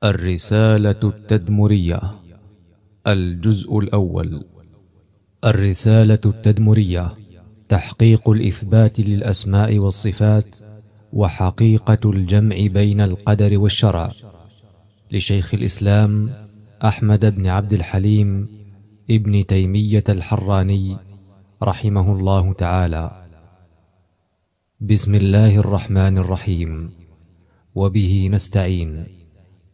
الرسالة التدمرية. الجزء الأول. الرسالة التدمرية تحقيق الإثبات للأسماء والصفات وحقيقة الجمع بين القدر والشرع، لشيخ الإسلام أحمد بن عبد الحليم ابن تيمية الحراني رحمه الله تعالى. بسم الله الرحمن الرحيم، وبه نستعين.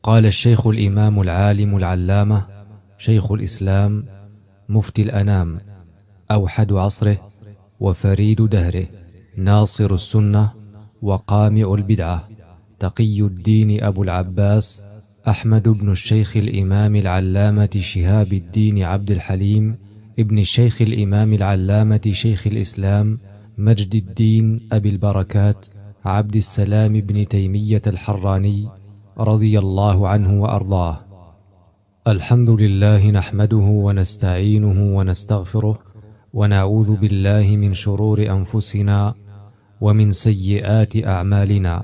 قال الشيخ الإمام العالم العلامة شيخ الإسلام مفتي الأنام، أوحد عصره وفريد دهره، ناصر السنة وقامع البدعة، تقي الدين أبو العباس أحمد بن الشيخ الإمام العلامة شهاب الدين عبد الحليم ابن الشيخ الإمام العلامة شيخ الإسلام مجد الدين أبي البركات عبد السلام بن تيمية الحراني رضي الله عنه وأرضاه. الحمد لله نحمده ونستعينه ونستغفره، ونعوذ بالله من شرور أنفسنا ومن سيئات أعمالنا.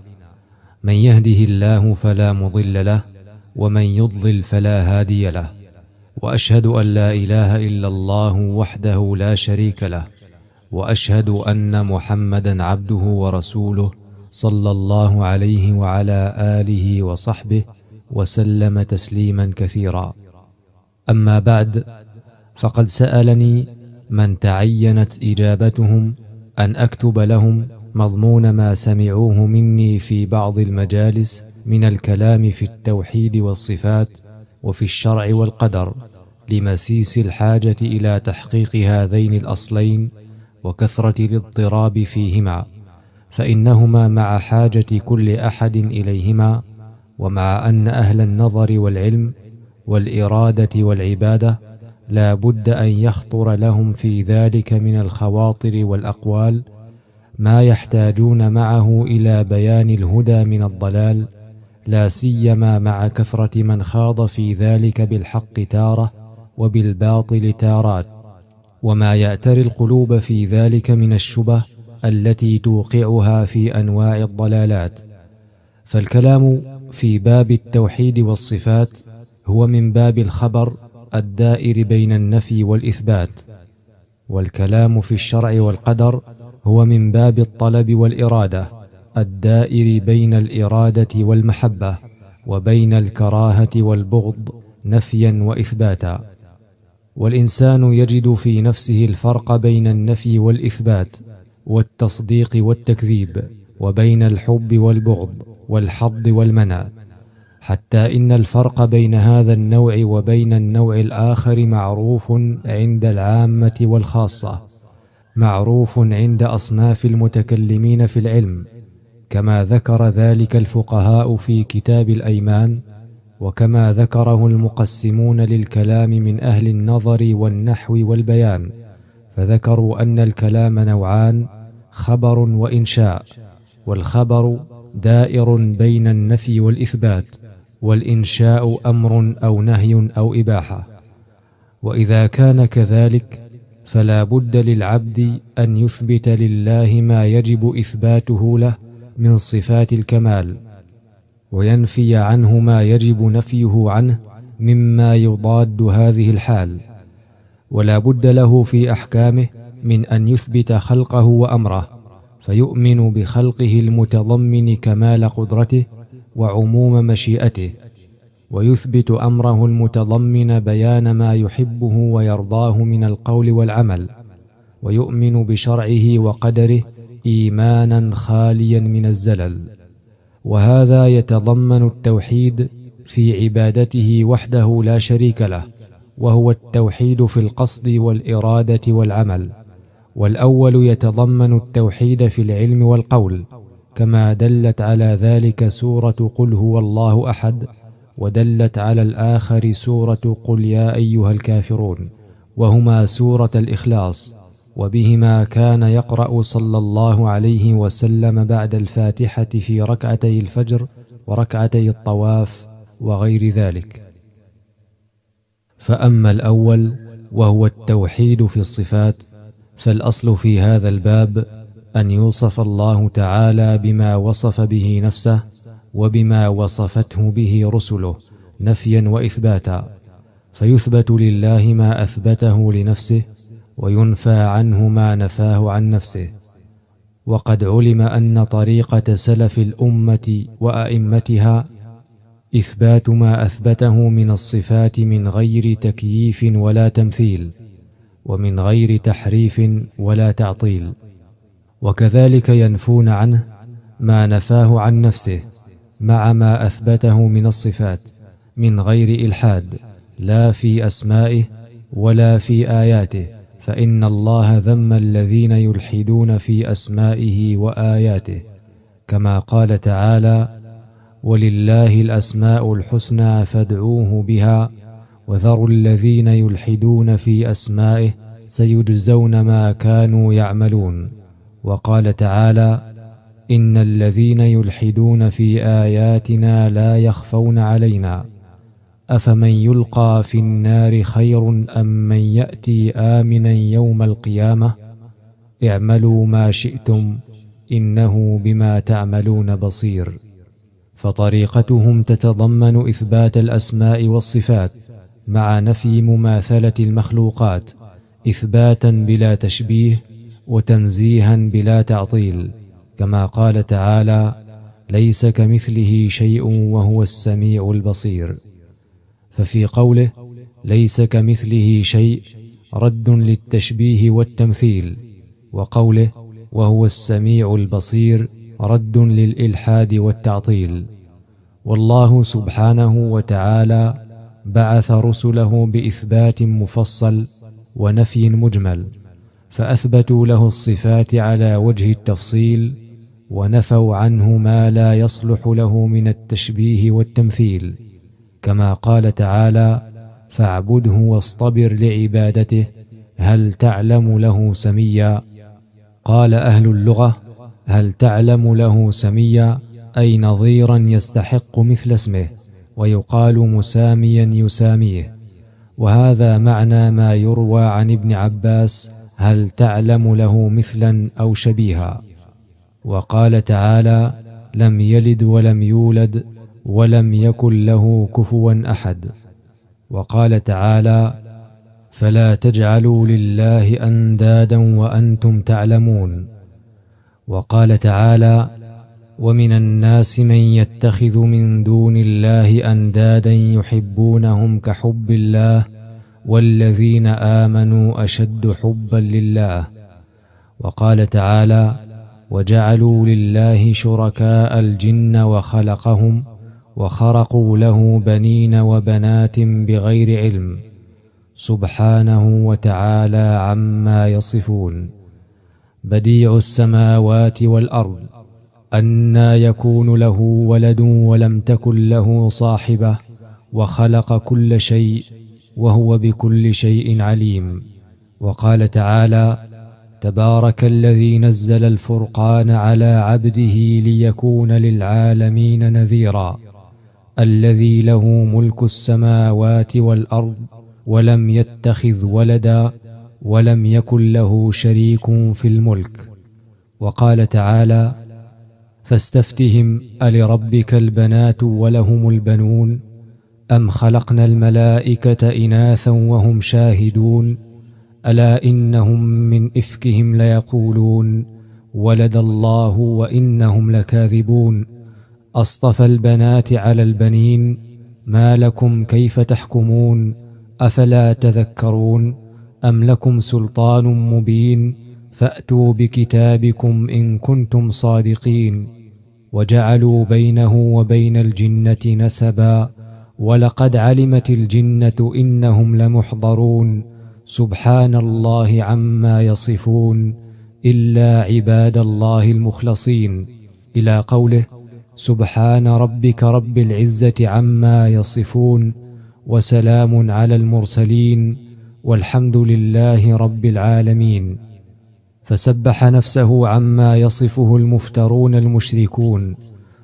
من يهده الله فلا مضل له، ومن يضلل فلا هادي له، وأشهد أن لا إله إلا الله وحده لا شريك له، وأشهد أن محمدا عبده ورسوله صلى الله عليه وعلى آله وصحبه وسلم تسليما كثيرا. أما بعد، فقد سألني من تعينت إجابتهم أن أكتب لهم مضمون ما سمعوه مني في بعض المجالس من الكلام في التوحيد والصفات وفي الشرع والقدر، لمسيس الحاجة إلى تحقيق هذين الأصلين وكثرة الاضطراب فيهما، فإنهما مع حاجة كل أحد إليهما، ومع أن أهل النظر والعلم والإرادة والعبادة لا بد أن يخطر لهم في ذلك من الخواطر والأقوال ما يحتاجون معه إلى بيان الهدى من الضلال، لا سيما مع كثرة من خاض في ذلك بالحق تارة وبالباطل تارات، وما يأتري القلوب في ذلك من الشبه التي توقعها في أنواع الضلالات. فالكلام في باب التوحيد والصفات هو من باب الخبر الدائر بين النفي والإثبات، والكلام في الشرع والقدر هو من باب الطلب والإرادة الدائر بين الإرادة والمحبة، وبين الكراهة والبغض نفيا وإثباتا. والإنسان يجد في نفسه الفرق بين النفي والإثبات والتصديق والتكذيب، وبين الحب والبغض والحظ والمنع، حتى إن الفرق بين هذا النوع وبين النوع الآخر معروف عند العامة والخاصة، معروف عند أصناف المتكلمين في العلم، كما ذكر ذلك الفقهاء في كتاب الأيمان، وكما ذكره المقسمون للكلام من أهل النظر والنحو والبيان، فذكروا أن الكلام نوعان: خبر وإنشاء، والخبر دائر بين النفي والإثبات، والإنشاء أمر أو نهي أو إباحة. وإذا كان كذلك فلا بد للعبد أن يثبت لله ما يجب إثباته له من صفات الكمال، وينفي عنه ما يجب نفيه عنه مما يضاد هذه الحال. ولا بد له في أحكامه من أن يثبت خلقه وأمره، فيؤمن بخلقه المتضمن كمال قدرته وعموم مشيئته، ويثبت أمره المتضمن بيان ما يحبه ويرضاه من القول والعمل، ويؤمن بشرعه وقدره إيمانا خاليا من الزلل. وهذا يتضمن التوحيد في عبادته وحده لا شريك له، وهو التوحيد في القصد والإرادة والعمل. والأول يتضمن التوحيد في العلم والقول، كما دلت على ذلك سورة قل هو الله أحد، ودلت على الآخر سورة قل يا أيها الكافرون، وهما سورة الإخلاص، وبهما كان يقرأ صلى الله عليه وسلم بعد الفاتحة في ركعتي الفجر وركعتي الطواف وغير ذلك. فأما الأول وهو التوحيد في الصفات، فالأصل في هذا الباب أن يوصف الله تعالى بما وصف به نفسه وبما وصفته به رسله نفيا وإثباتا، فيثبت لله ما أثبته لنفسه، وينفى عنه ما نفاه عن نفسه. وقد علم أن طريقة سلف الأمة وأئمتها إثبات ما أثبته من الصفات من غير تكييف ولا تمثيل، ومن غير تحريف ولا تعطيل، وكذلك ينفون عنه ما نفاه عن نفسه مع ما أثبته من الصفات من غير إلحاد، لا في أسمائه ولا في آياته، فإن الله ذم الذين يلحدون في أسمائه وآياته، كما قال تعالى: ولله الأسماء الحسنى فادعوه بها وذروا الذين يلحدون في أسمائه سيجزون ما كانوا يعملون. وقال تعالى: إن الذين يلحدون في آياتنا لا يخفون علينا أفمن يلقى في النار خير أم من يأتي آمنا يوم القيامة اعملوا ما شئتم إنه بما تعملون بصير. فطريقتهم تتضمن إثبات الأسماء والصفات مع نفي مماثلة المخلوقات، إثباتا بلا تشبيه وتنزيها بلا تعطيل، كما قال تعالى: ليس كمثله شيء وهو السميع البصير. ففي قوله ليس كمثله شيء رد للتشبيه والتمثيل، وقوله وهو السميع البصير رد للإلحاد والتعطيل. والله سبحانه وتعالى بعث رسله بإثبات مفصل ونفي مجمل، فأثبتوا له الصفات على وجه التفصيل، ونفوا عنه ما لا يصلح له من التشبيه والتمثيل، كما قال تعالى: فاعبده واصطبر لعبادته هل تعلم له سميا. قال أهل اللغة: هل تعلم له سميا أي نظيرا يستحق مثل اسمه، ويقال مساميا يساميه. وهذا معنى ما يروى عن ابن عباس: هل تعلم له مثلا أو شبيها. وقال تعالى: لم يلد ولم يولد ولم يكن له كفوا أحد. وقال تعالى: فلا تجعلوا لله أندادا وأنتم تعلمون. وقال تعالى: ومن الناس من يتخذ من دون الله أندادا يحبونهم كحب الله والذين آمنوا أشد حبا لله. وقال تعالى: وجعلوا لله شركاء الجن وخلقهم وخرقوا له بنين وبنات بغير علم سبحانه وتعالى عما يصفون. بديع السماوات والأرض أنى يكون له ولد ولم تكن له صاحبة وخلق كل شيء وهو بكل شيء عليم. وقال تعالى: تبارك الذي نزل الفرقان على عبده ليكون للعالمين نذيرا، الذي له ملك السماوات والأرض ولم يتخذ ولدا ولم يكن له شريك في الملك. وقال تعالى: فاستفتهم ألربك البنات ولهم البنون أم خلقنا الملائكة إناثا وهم شاهدون ألا إنهم من إفكهم ليقولون ولد الله وإنهم لكاذبون أصطفى البنات على البنين ما لكم كيف تحكمون أفلا تذكرون أم لكم سلطان مبين فأتوا بكتابكم إن كنتم صادقين. وجعلوا بينه وبين الجنة نسبا ولقد علمت الجنة إنهم لمحضرون سبحان الله عما يصفون إلا عباد الله المخلصين، إلى قوله: سبحان ربك رب العزة عما يصفون وسلام على المرسلين والحمد لله رب العالمين. فسبح نفسه عما يصفه المفترون المشركون،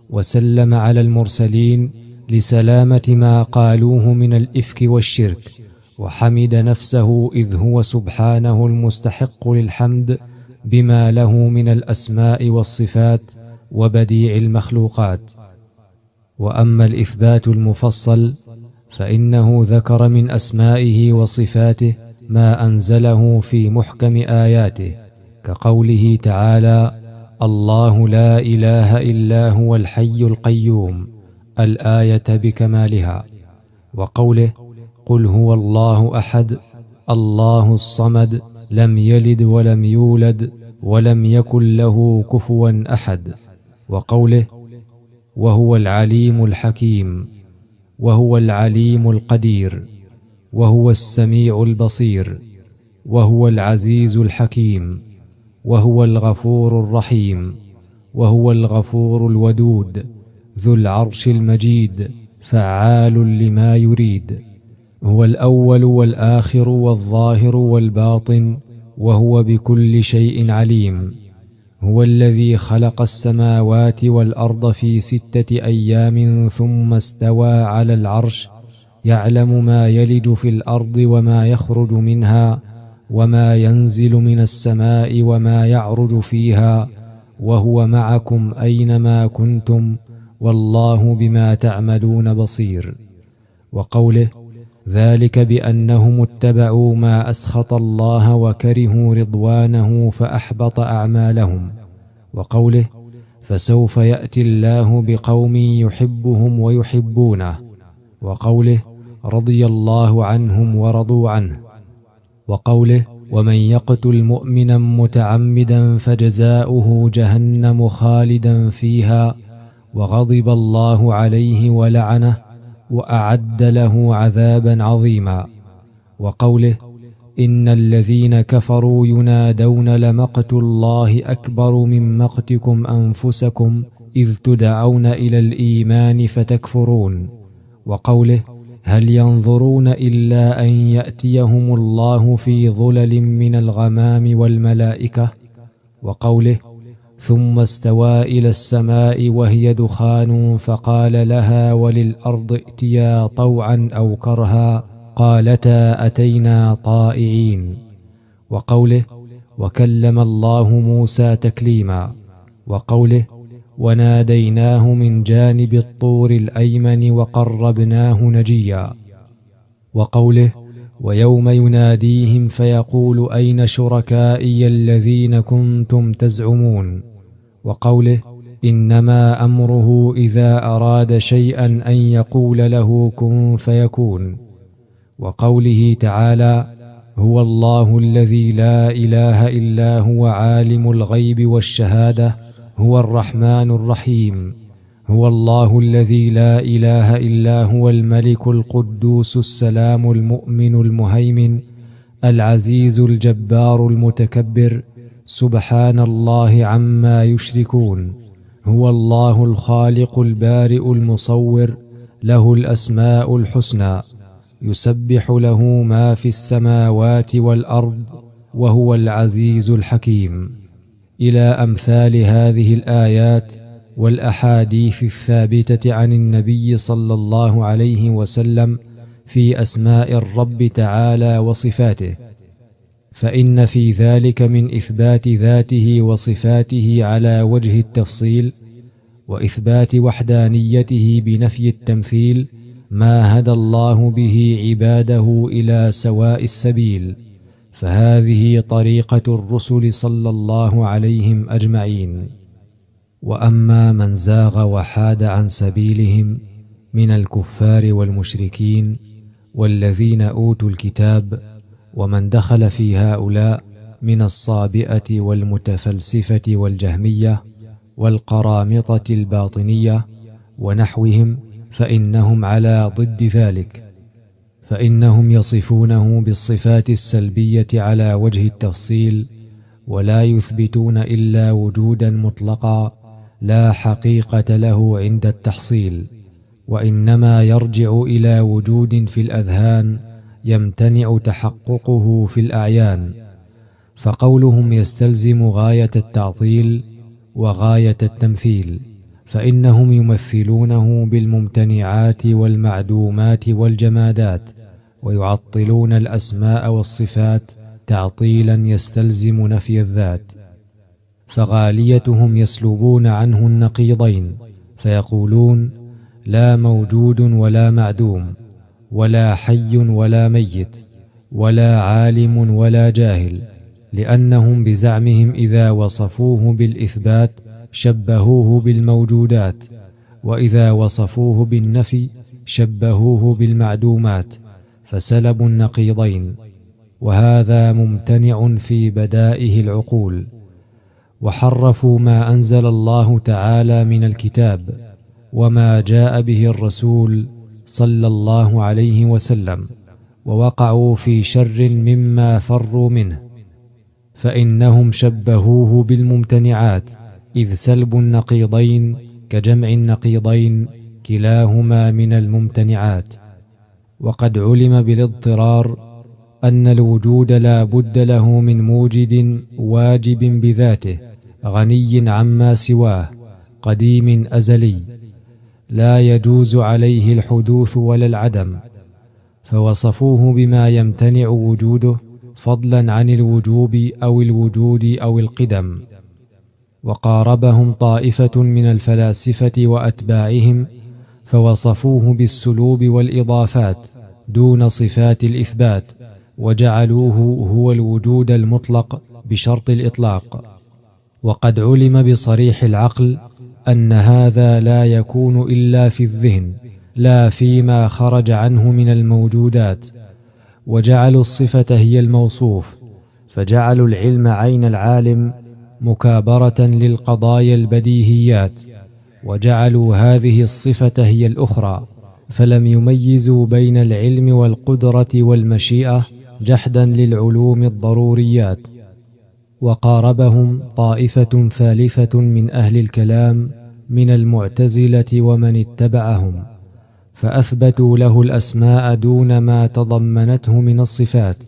وسلم على المرسلين لسلامة ما قالوه من الإفك والشرك، وحمد نفسه إذ هو سبحانه المستحق للحمد بما له من الأسماء والصفات وبديع المخلوقات. وأما الإثبات المفصل فإنه ذكر من أسمائه وصفاته ما أنزله في محكم آياته، كقوله تعالى: الله لا إله إلا هو الحي القيوم، الآية بكمالها. وقوله: قل هو الله أحد الله الصمد لم يلد ولم يولد ولم يكن له كفوا أحد. وقوله: وهو العليم الحكيم، وهو العليم القدير، وهو السميع البصير، وهو العزيز الحكيم، وهو الغفور الرحيم، وهو الغفور الودود ذو العرش المجيد فعال لما يريد. هو الأول والآخر والظاهر والباطن، وهو بكل شيء عليم. هو الذي خلق السماوات والأرض في 6 أيام ثم استوى على العرش، يعلم ما يلج في الأرض وما يخرج منها وما ينزل من السماء وما يعرج فيها، وهو معكم أينما كنتم والله بما تعملون بصير. وقوله: ذلك بأنهم اتبعوا ما أسخط الله وكرهوا رضوانه فأحبط أعمالهم. وقوله: فسوف يأتي الله بقوم يحبهم ويحبونه. وقوله: رضي الله عنهم ورضوا عنه. وقوله: ومن يقتل مؤمنا متعمدا فجزاؤه جهنم خالدا فيها وغضب الله عليه ولعنه وأعد له عذابا عظيما. وقوله: إن الذين كفروا ينادون لمقت الله أكبر من مقتكم أنفسكم إذ تدعون إلى الإيمان فتكفرون. وقوله: هل ينظرون إلا أن يأتيهم الله في ظلل من الغمام والملائكة. وقوله: ثم استوى إلى السماء وهي دخان فقال لها وللأرض ائتيا طوعا أو كرها قالتا أتينا طائعين. وقوله: وكلم الله موسى تكليما. وقوله: وناديناه من جانب الطور الأيمن وقربناه نجيا. وقوله: ويوم يناديهم فيقول أين شركائي الذين كنتم تزعمون. وقوله: إنما أمره إذا أراد شيئا أن يقول له كن فيكون. وقوله تعالى: هو الله الذي لا إله إلا هو عالم الغيب والشهادة هو الرحمن الرحيم. هو الله الذي لا إله إلا هو الملك القدوس السلام المؤمن المهيمن العزيز الجبار المتكبر سبحان الله عما يشركون. هو الله الخالق البارئ المصور له الأسماء الحسنى يسبح له ما في السماوات والأرض وهو العزيز الحكيم. إلى أمثال هذه الآيات والأحاديث الثابتة عن النبي صلى الله عليه وسلم في أسماء الرب تعالى وصفاته، فإن في ذلك من إثبات ذاته وصفاته على وجه التفصيل، وإثبات وحدانيته بنفي التمثيل، ما هدى الله به عباده إلى سواء السبيل، فهذه طريقة الرسل صلى الله عليهم أجمعين. وأما من زاغ وحاد عن سبيلهم من الكفار والمشركين والذين أوتوا الكتاب، ومن دخل في هؤلاء من الصابئة والمتفلسفة والجهمية والقرامطة الباطنية ونحوهم، فإنهم على ضد ذلك، فإنهم يصفونه بالصفات السلبية على وجه التفصيل، ولا يثبتون إلا وجودا مطلقا لا حقيقة له عند التحصيل، وإنما يرجع إلى وجود في الأذهان يمتنع تحققه في الأعيان. فقولهم يستلزم غاية التعطيل وغاية التمثيل، فإنهم يمثلونه بالممتنعات والمعدومات والجمادات، ويعطلون الأسماء والصفات تعطيلا يستلزم نفي الذات. فغاليتهم يسلبون عنه النقيضين، فيقولون لا موجود ولا معدوم، ولا حي ولا ميت، ولا عالم ولا جاهل، لأنهم بزعمهم إذا وصفوه بالإثبات شبهوه بالموجودات، وإذا وصفوه بالنفي شبهوه بالمعدومات، فسلبوا النقيضين، وهذا ممتنع في بدائه العقول. وحرفوا ما أنزل الله تعالى من الكتاب وما جاء به الرسول صلى الله عليه وسلم، ووقعوا في شر مما فروا منه، فإنهم شبهوه بالممتنعات، إذ سلب النقيضين كجمع النقيضين كلاهما من الممتنعات. وقد علم بالاضطرار أن الوجود لا بد له من موجد واجب بذاته، غني عما سواه، قديم أزلي، لا يجوز عليه الحدوث ولا العدم، فوصفوه بما يمتنع وجوده فضلا عن الوجوب أو الوجود أو القدم. وقاربهم طائفة من الفلاسفة وأتباعهم فوصفوه بالسلوب والإضافات دون صفات الإثبات، وجعلوه هو الوجود المطلق بشرط الإطلاق. وقد علم بصريح العقل أن هذا لا يكون إلا في الذهن، لا فيما خرج عنه من الموجودات، وجعلوا الصفة هي الموصوف، فجعلوا العلم عين العالم مكابرة للقضايا البديهيات، وجعلوا هذه الصفة هي الأخرى، فلم يميزوا بين العلم والقدرة والمشيئة جحدا للعلوم الضروريات. وقاربهم طائفة ثالثة من أهل الكلام من المعتزلة ومن اتبعهم، فأثبتوا له الأسماء دون ما تضمنته من الصفات،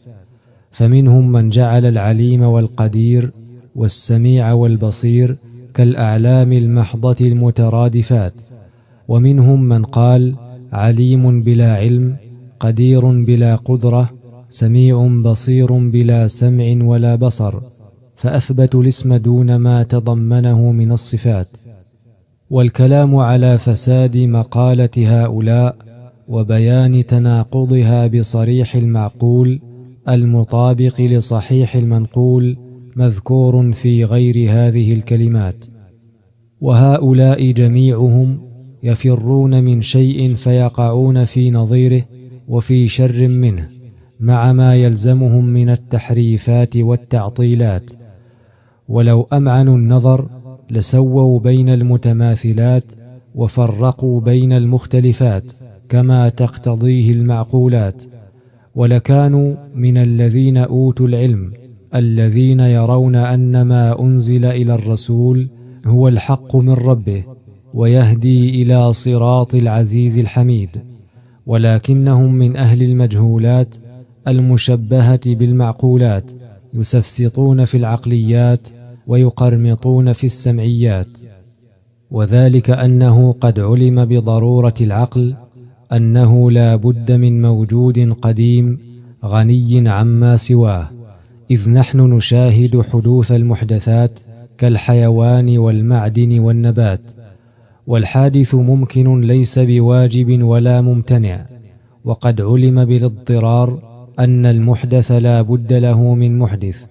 فمنهم من جعل العليم والقدير والسميع والبصير كالأعلام المحضة المترادفات، ومنهم من قال عليم بلا علم، قدير بلا قدرة، سميع بصير بلا سمع ولا بصر، فأثبتوا الاسم دون ما تضمنه من الصفات. والكلام على فساد مقالة هؤلاء وبيان تناقضها بصريح المعقول المطابق لصحيح المنقول مذكور في غير هذه الكلمات. وهؤلاء جميعهم يفرون من شيء فيقعون في نظيره وفي شر منه، مع ما يلزمهم من التحريفات والتعطيلات. ولو أمعنوا النظر لسووا بين المتماثلات وفرقوا بين المختلفات كما تقتضيه المعقولات، ولكانوا من الذين أوتوا العلم الذين يرون أن ما أنزل إلى الرسول هو الحق من ربه ويهدي إلى صراط العزيز الحميد، ولكنهم من أهل المجهولات المشبهة بالمعقولات، يسفسطون في العقليات ويقرمطون في السمعيات. وذلك أنه قد علم بضرورة العقل أنه لا بد من موجود قديم غني عما سواه، إذ نحن نشاهد حدوث المحدثات كالحيوان والمعدن والنبات، والحادث ممكن ليس بواجب ولا ممتنع. وقد علم بالاضطرار أن المحدث لا بد له من محدث،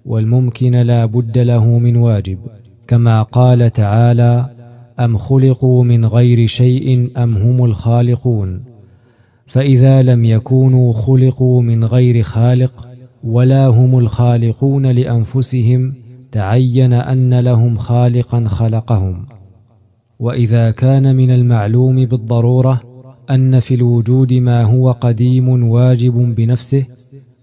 والممكن لا بد له من واجب، كما قال تعالى: أم خلقوا من غير شيء أم هم الخالقون. فإذا لم يكونوا خلقوا من غير خالق ولا هم الخالقون لأنفسهم، تعين أن لهم خالقا خلقهم. وإذا كان من المعلوم بالضرورة أن في الوجود ما هو قديم واجب بنفسه،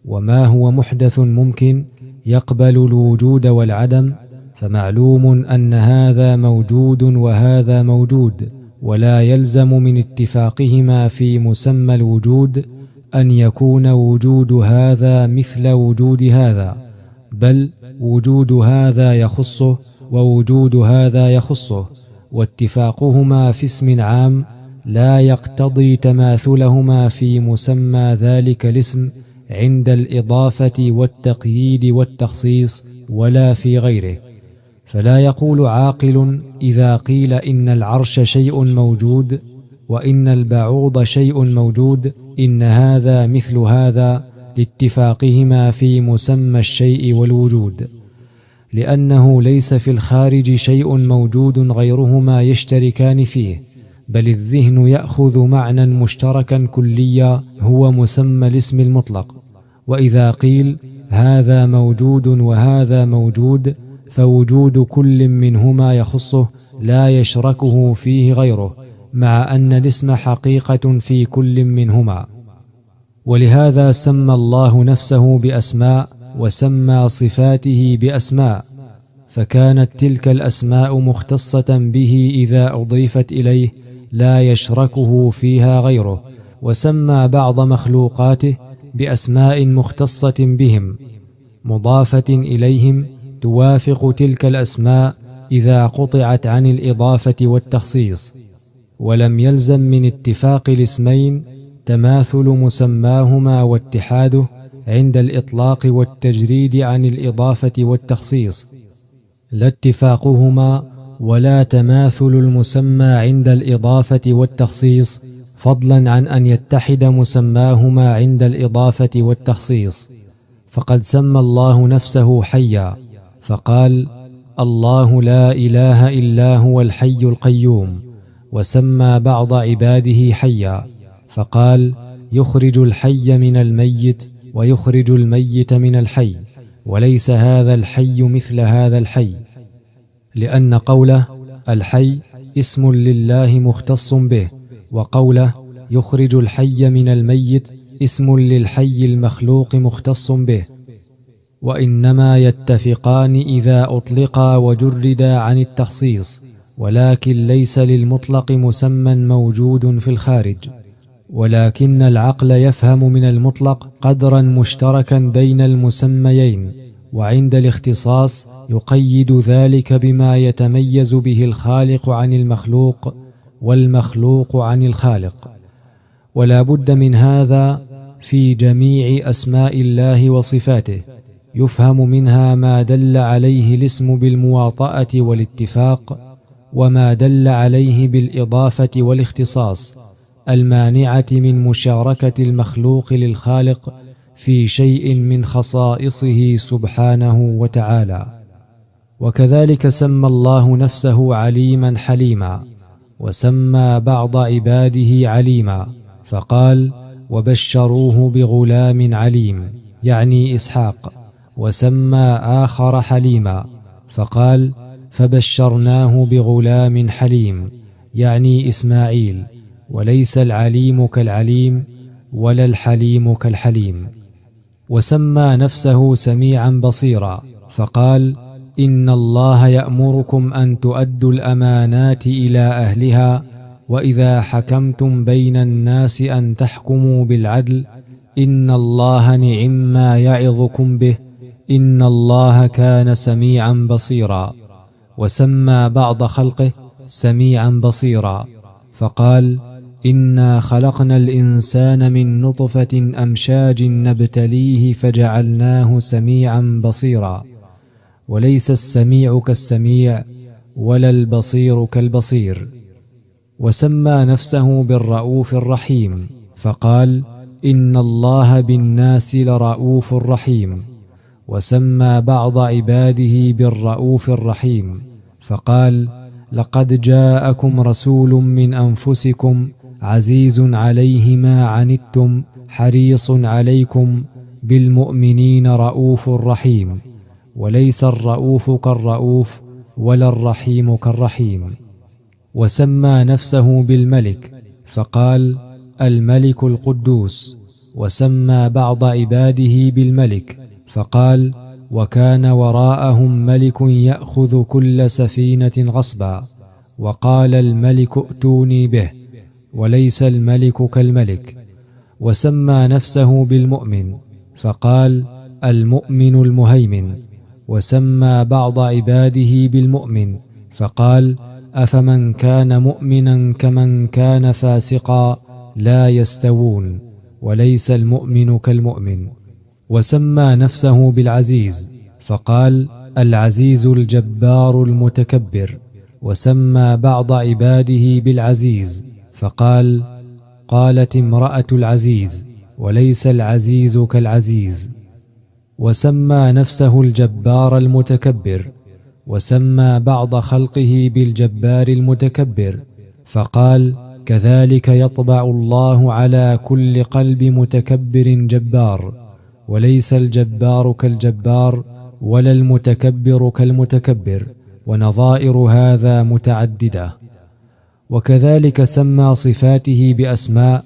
وما هو محدث ممكن يقبل الوجود والعدم، فمعلوم أن هذا موجود وهذا موجود، ولا يلزم من اتفاقهما في مسمى الوجود أن يكون وجود هذا مثل وجود هذا، بل وجود هذا يخصه ووجود هذا يخصه، واتفاقهما في اسم عام لا يقتضي تماثلهما في مسمى ذلك الاسم عند الإضافة والتقييد والتخصيص ولا في غيره. فلا يقول عاقل إذا قيل إن العرش شيء موجود وإن البعوض شيء موجود إن هذا مثل هذا لاتفاقهما في مسمى الشيء والوجود، لأنه ليس في الخارج شيء موجود غيرهما يشتركان فيه، بل الذهن يأخذ معنى مشتركا كليا هو مسمى الاسم المطلق. وإذا قيل هذا موجود وهذا موجود، فوجود كل منهما يخصه لا يشركه فيه غيره، مع أن الاسم حقيقة في كل منهما. ولهذا سمى الله نفسه بأسماء وسمى صفاته بأسماء، فكانت تلك الأسماء مختصة به إذا أضيفت إليه لا يشركه فيها غيره، وسمى بعض مخلوقاته بأسماء مختصة بهم مضافة إليهم توافق تلك الأسماء إذا قطعت عن الإضافة والتخصيص. ولم يلزم من اتفاق الاسمين تماثل مسماهما واتحاده عند الإطلاق والتجريد عن الإضافة والتخصيص، لا اتفاقهما ولا تماثل المسمى عند الإضافة والتخصيص، فضلا عن أن يتحد مسماهما عند الإضافة والتخصيص. فقد سمى الله نفسه حيا فقال: الله لا إله إلا هو الحي القيوم، وسمى بعض عباده حيا فقال: يخرج الحي من الميت ويخرج الميت من الحي، وليس هذا الحي مثل هذا الحي، لأن قوله الحي اسم لله مختص به، وقوله يخرج الحي من الميت اسم للحي المخلوق مختص به، وإنما يتفقان إذا أطلقا وجردا عن التخصيص، ولكن ليس للمطلق مسمى موجود في الخارج، ولكن العقل يفهم من المطلق قدرا مشتركا بين المسميين، وعند الاختصاص يقيد ذلك بما يتميز به الخالق عن المخلوق والمخلوق عن الخالق. ولا بد من هذا في جميع أسماء الله وصفاته، يفهم منها ما دل عليه الاسم بالمواطأة والاتفاق، وما دل عليه بالإضافة والاختصاص المانعة من مشاركة المخلوق للخالق في شيء من خصائصه سبحانه وتعالى. وكذلك سمى الله نفسه عليما حليما، وسمى بعض عباده عليما فقال: وبشروه بغلام عليم، يعني إسحاق، وسمى آخر حليما فقال: فبشرناه بغلام حليم، يعني إسماعيل، وليس العليم كالعليم ولا الحليم كالحليم. وسمى نفسه سميعا بصيرا فقال: إن الله يأمركم أن تؤدوا الأمانات إلى أهلها، وإذا حكمتم بين الناس أن تحكموا بالعدل، إن الله نعما يعظكم به، إن الله كان سميعا بصيرا. وسمى بعض خلقه سميعا بصيرا فقال: إنا خلقنا الإنسان من نطفة أمشاج نبتليه فجعلناه سميعا بصيرا. وليس السميع كالسميع ولا البصير كالبصير. وسمى نفسه بالرؤوف الرحيم فقال: إن الله بالناس لرؤوف رحيم. وسمى بعض عباده بالرؤوف الرحيم فقال: لقد جاءكم رسول من أنفسكم عزيز عليه ما عنتم حريص عليكم بالمؤمنين رؤوف رحيم. وليس الرؤوف كالرؤوف ولا الرحيم كالرحيم. وسمى نفسه بالملك فقال: الملك القدوس. وسمى بعض عباده بالملك فقال: وكان وراءهم ملك يأخذ كل سفينة غصبا. وقال الملك ائتوني به، وليس الملك كالملك. وسمى نفسه بالمؤمن فقال: المؤمن المهيمن. وسمى بعض عباده بالمؤمن فقال: أفمن كان مؤمنا كمن كان فاسقا لا يستوون، وليس المؤمن كالمؤمن. وسمى نفسه بالعزيز فقال: العزيز الجبار المتكبر. وسمى بعض عباده بالعزيز فقال: قالت امرأة العزيز: وليس العزيز كالعزيز. وسمى نفسه الجبار المتكبر، وسمى بعض خلقه بالجبار المتكبر، فقال: كذلك يطبع الله على كل قلب متكبر جبار، وليس الجبار كالجبار ولا المتكبر كالمتكبر، ونظائر هذا متعددة. وكذلك سمى صفاته بأسماء،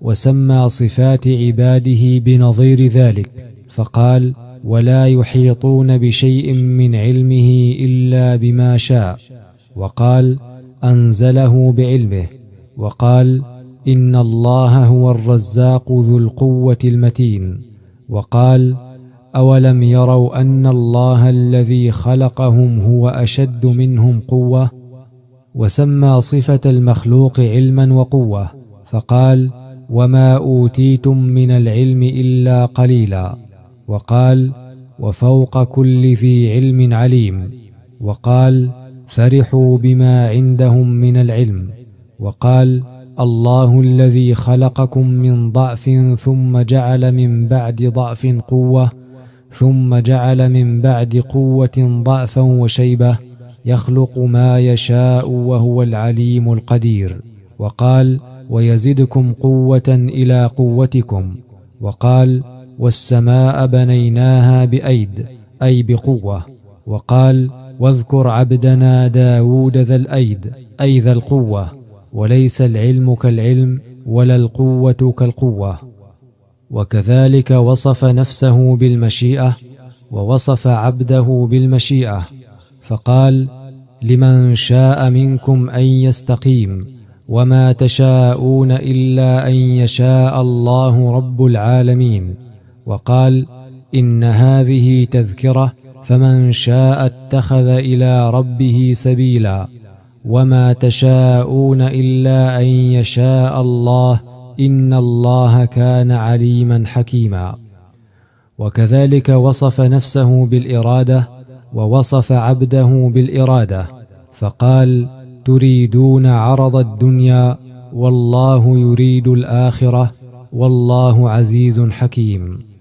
وسمى صفات عباده بنظير ذلك، فقال: ولا يحيطون بشيء من علمه إلا بما شاء. وقال: أنزله بعلمه. وقال: إن الله هو الرزاق ذو القوة المتين. وقال: أولم يروا أن الله الذي خلقهم هو أشد منهم قوة. وسمى صفة المخلوق علما وقوة، فقال: وما أوتيتم من العلم إلا قليلا. وقال: وفوق كل ذي علم عليم. وقال: فرحوا بما عندهم من العلم. وقال: الله الذي خلقكم من ضعف ثم جعل من بعد ضعف قوة، ثم جعل من بعد قوة ضعفا وشيبة، يخلق ما يشاء وهو العليم القدير. وقال: ويزدكم قوة إلى قوتكم. وقال: والسماء بنيناها بأيد، أي بقوة. وقال: واذكر عبدنا داود ذا الأيد، أي ذا القوة. وليس العلم كالعلم ولا القوة كالقوة. وكذلك وصف نفسه بالمشيئة، ووصف عبده بالمشيئة، فقال: لمن شاء منكم أن يستقيم، وما تشاءون إلا أن يشاء الله رب العالمين. وقال: إن هذه تذكرة، فمن شاء اتخذ إلى ربه سبيلا، وما تشاءون إلا أن يشاء الله، إن الله كان عليما حكيما. وكذلك وصف نفسه بالإرادة، ووصف عبده بالإرادة، فقال: تريدون عرض الدنيا والله يريد الآخرة والله عزيز حكيم.